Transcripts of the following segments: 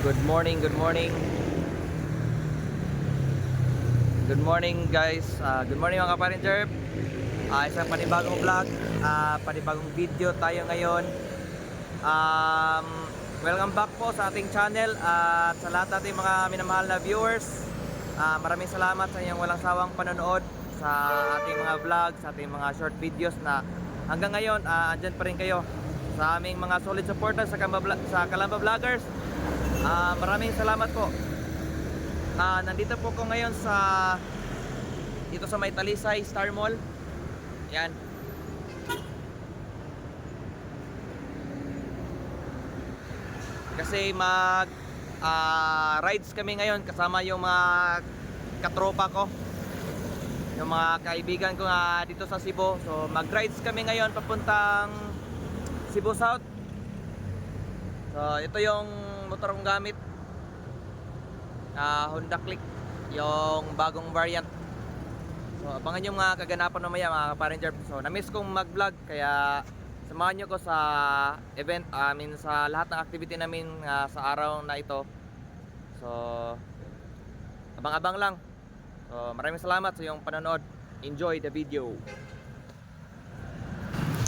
Good morning, good morning. Good morning guys. Good morning mga ka-Paranger. Isang panibagong vlog, panibagong video tayo ngayon. Um, Welcome back po sa ating channel at sa lahat nating mga minamahal na viewers. Maraming salamat sa inyong walang sawang panonood sa ating mga vlog, sa ating mga short videos na hanggang ngayon andyan pa rin kayo sa aming mga solid supporters sa Kalamba Vloggers. Maraming salamat po. Nandito po ko ngayon dito sa may Talisay Star Mall. Yan. Kasi rides kami ngayon kasama yung mga katropa ko, yung mga kaibigan ko dito sa Cebu. So mag-rides kami ngayon papuntang Cebu South. So ito yung motor kong gamit, Honda Click, yung bagong variant. So abangan yung mga kaganapan mamaya mga ka-Paranger. So na-miss kong mag-vlog kaya samahan nyo ko sa event, sa lahat ng activity namin sa araw na ito. So abang-abang lang. So maraming salamat sa iyong panonood. Enjoy the video.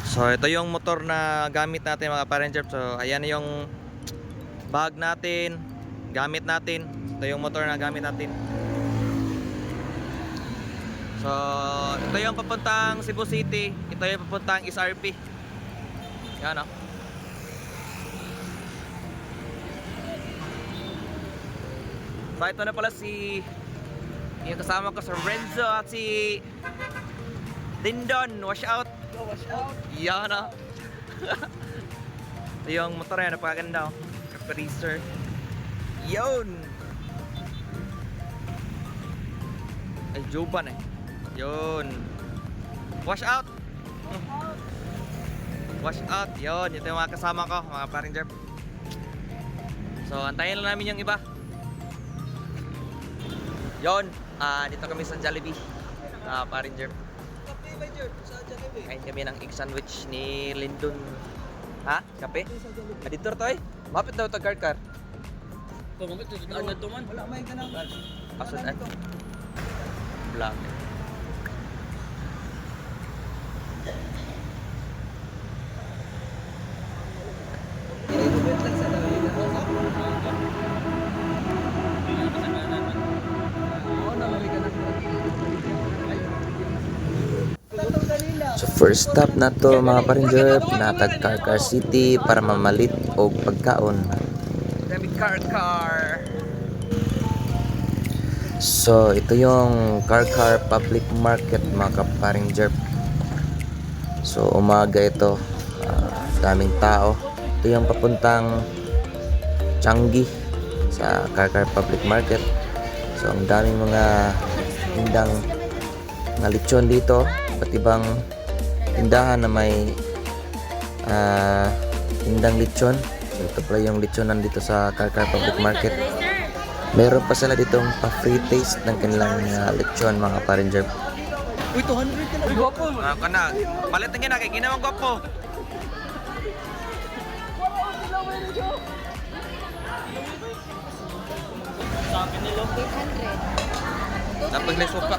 So ito yung motor na gamit natin mga Paranger. So ayan yung bag natin, gamit natin. Ito yung motor na gamit natin. So ito yung papuntang Cebu City. Ito yung papuntang SRP. Yan o. So ito na pala yung kasama ko sa Renzo at si Dindon. Wash out. Wash out. Yan o. Ito yung motor yan, napakaganda o. Racer. Yun. Ay, Joban eh. Yun. Wash out. Wash out. Yun. Ito yung mga kasama ko, mga Paranger. So, antayin lang namin yung iba. Yun. Dito kami sa Jollibee, Paranger. Kain kami ng egg sandwich ni Lindon. Ha? Kape? Dito to eh. Mapit daw ito car. Pagmamit ito na ito man. Wala may ganang. Pasod ay. Vlog. So first stop na to mga Paranger, pinatag Car City para mamalit og pagkaon. Dami car. So ito yung Car Public Market mga Paranger. So umaga ito, daming tao. Ito yung papuntang Changi sa Car Public Market. So ang daming mga tindang na lechon dito, iba't ibang tindahan na may tindang lechon. So, ito pala yung lechonan dito sa Car Public Market. Meron pa sila ditong pa-free taste ng kanilang lechon mga Paranger. Uy, 200 ka na. Uy, gwapo. Kana. Palit na kay ginawang gwapo. Sabi nila. 800. Tapos may suka.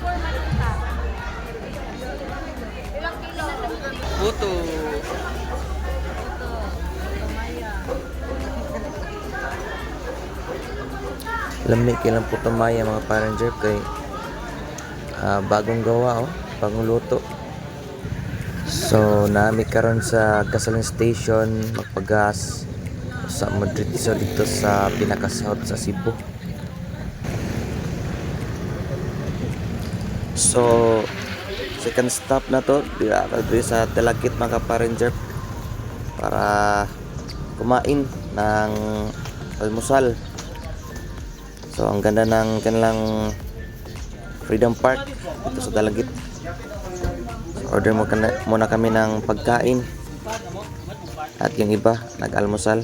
Ilang kilo? Puto. Lamig kilang puto maya mga Paranger kay bagong gawa bagong luto. So nami karon sa gasoline station magpagas sa Madrid dito sa pinaka-south sa Cebu. So second stop na to dito sa Telagit mga Paranger para kumain ng almusal. So ang ganda ng kanilang Freedom Park dito sa Dalagit. Order muna kami ng pagkain at yung iba nag-almusal.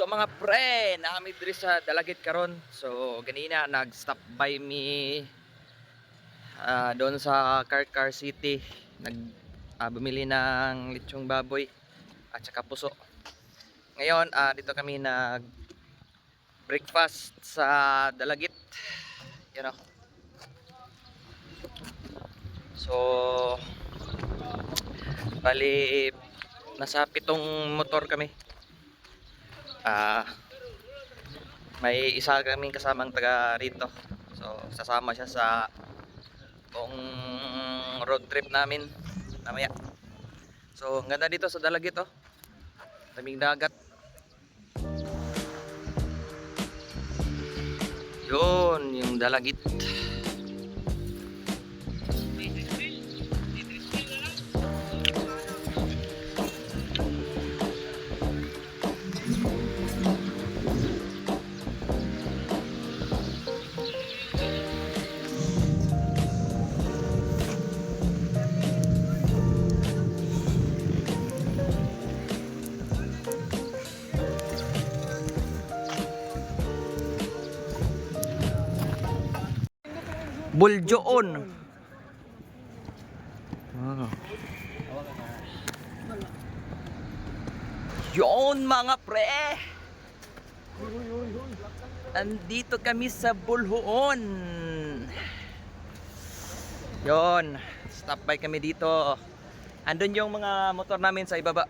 So mga pre, naami diri sa Dalagit karon. So ganina nag-stop by me doon sa Car City. Bumili ng lechong baboy at saka puso. Ngayon dito kami nag breakfast sa Dalagit. You know. So bali nasa 7 motor kami. May isa kaming kasamang taga rito. So sasama siya sa buong road trip namin mamaya. So ang ganda dito sa Dalagit, oh. Daming dagat. Yun yung Dalagit. Buljoon. Yun mga pre. Andito kami sa Buljoon. Yun. Stop by kami dito. Andun yung mga motor namin sa ibaba.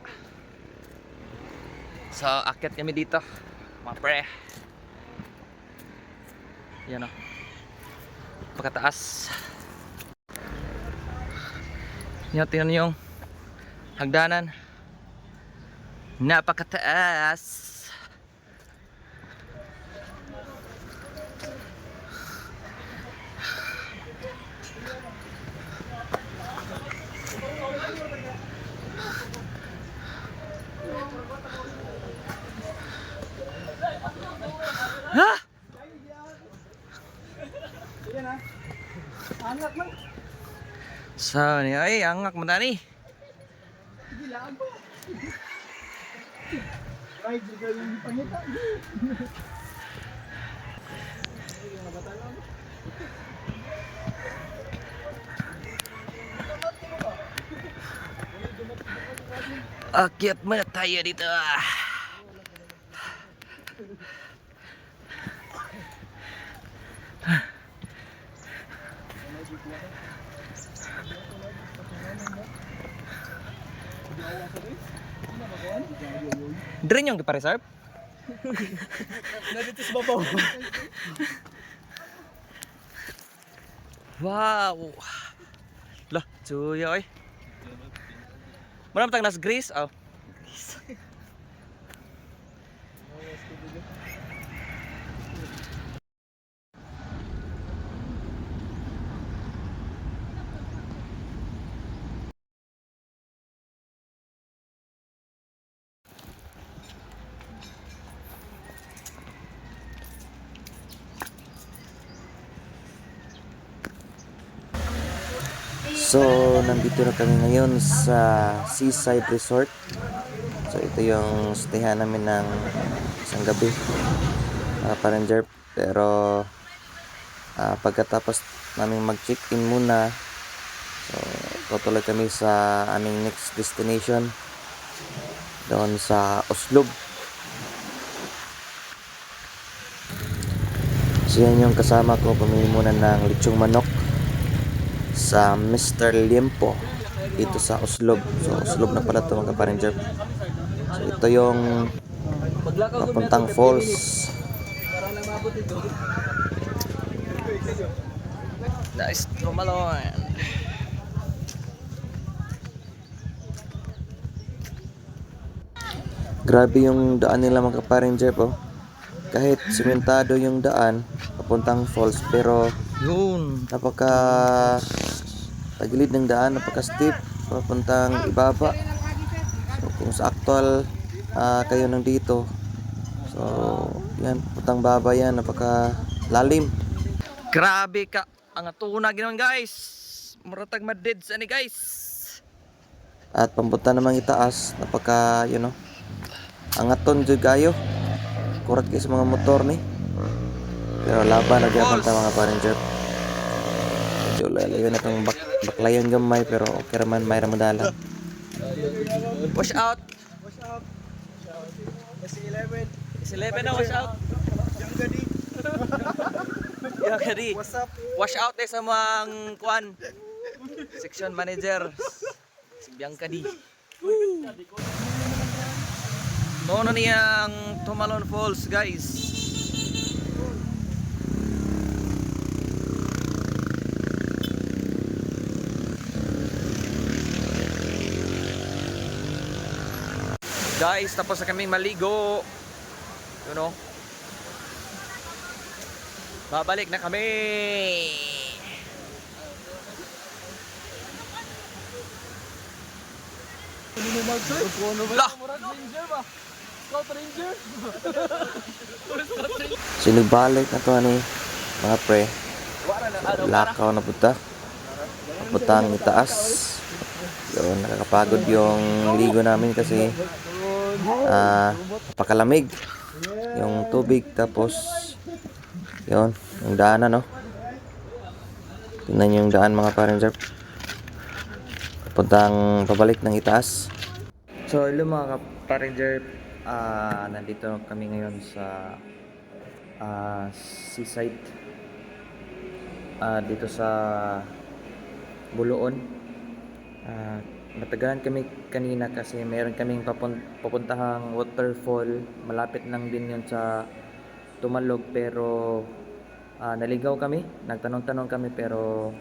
So akyat kami dito mga pre. Yan o. Pagkataas. Yan, tingnan nyo yung hagdanan. Napakataas. Ha? Sa ni ay angak mo tani. Akyat mo tayo dito. Dren yung gipareserve? Nandito sa babaw. Wow. Lah, cuya oy. Mana tang nas grease? Oh. So, nandito na kami ngayon sa Seaside Resort. So, ito yung stayhan namin ng isang gabi. Parang jerp. Pero, pagkatapos namin mag-check-in muna, so, tutuloy kami sa aming next destination. Doon sa Oslob. So, yan yung kasama ko. Pumili muna ng lechong manok sa Mr. Liempo dito sa Oslob. So Oslob na pala ito mga ka-Ranger. So ito yung papuntang falls. Nice tumalon. Grabe yung daan nila mga ka-Ranger po. Kahit simentado yung daan papuntang falls, pero Yun. napaka tagilid ng daan, napaka steep papuntang ibaba. So kung sa actual kayo nandito, so yan, papuntang baba yan, napaka lalim. Grabe ka. Ang atuna ginawan guys. Muratag madid sa ni guys. At pampunta namang itaas, napaka, angaton jud kayo. kurat kayo sa mga motor ni. Pero laban na gyapon ta mga pa-ranger. Medyo layo na itong baklayon gamay pero okay raman may ramadalan. Wash out. S11 na wash out. Yang gadi. Wash out sa mga kuan. Section manager. Si Bianca di. Nono niyang Tumalon Falls, guys. Guys, tapos na kaming maligo. You know. Babalik na kami. Lah. Sinubalik na to ani mga pre. Lakaw na puta. Putang itaas. Yun, nakakapagod yung ligo namin kasi pakalamig yung tubig tapos yun, yung daanan no. Tingnan yung daan mga pa-ranger. Puntang pabalik ng itaas. So, hello mga ka-ranger. Nandito kami ngayon sa seaside. Dito sa Buloon. Natagalan kami kanina kasi meron kaming papuntahang waterfall. Malapit lang din yun sa Tumalog pero naligaw kami. Nagtanong-tanong kami pero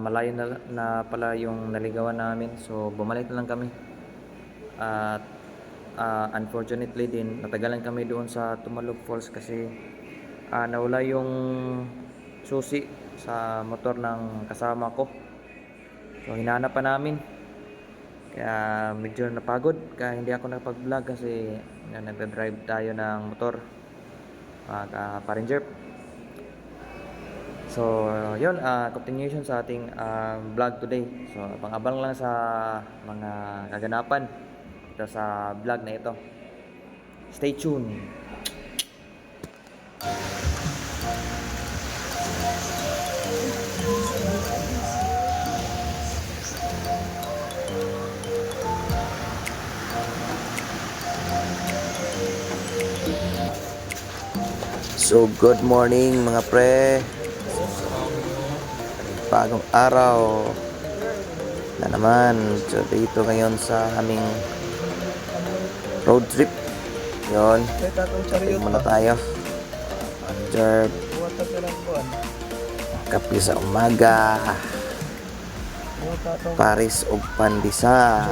malayo na pala yung naligawan namin. So bumalik na lang kami. At unfortunately din natagalan kami doon sa Tumalog Falls kasi nawala yung susi sa motor ng kasama ko. So hinanap pa namin. Kaya medyo napagod kaya hindi ako nakapag-vlog kasi nagda-drive tayo ng motor. Pa-ranger. So yun, continuation sa ating vlog today. So abang-abang lang sa mga kaganapan dito sa vlog na ito. Stay tuned. So good morning mga pre. Bagong araw na naman. So dito ngayon sa aming road trip. Yun, tayo muna tayo. Jerk. Kape sa umaga. Paris o pandesal.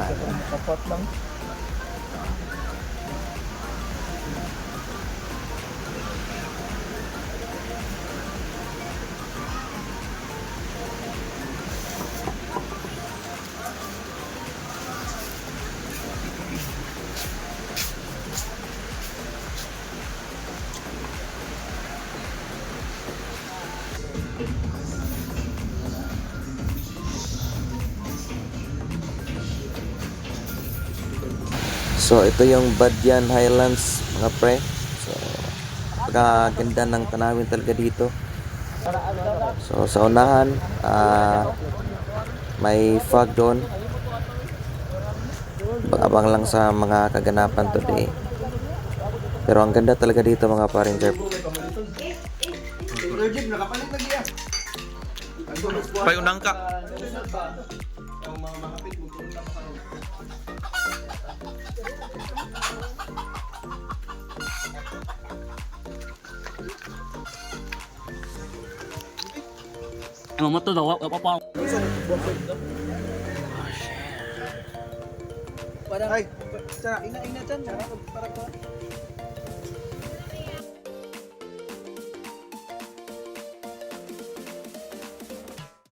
So ito yung Badyan Highlands mga pre. So pagkaganda ng tanawin talaga dito. So sa unahan may fog doon. Abang lang sa mga kaganapan today. Pero ang ganda talaga dito mga pa-ranger. Payunang ka. Ang mato daw, apa. Parang, ay, sana, ina dyan, para ko.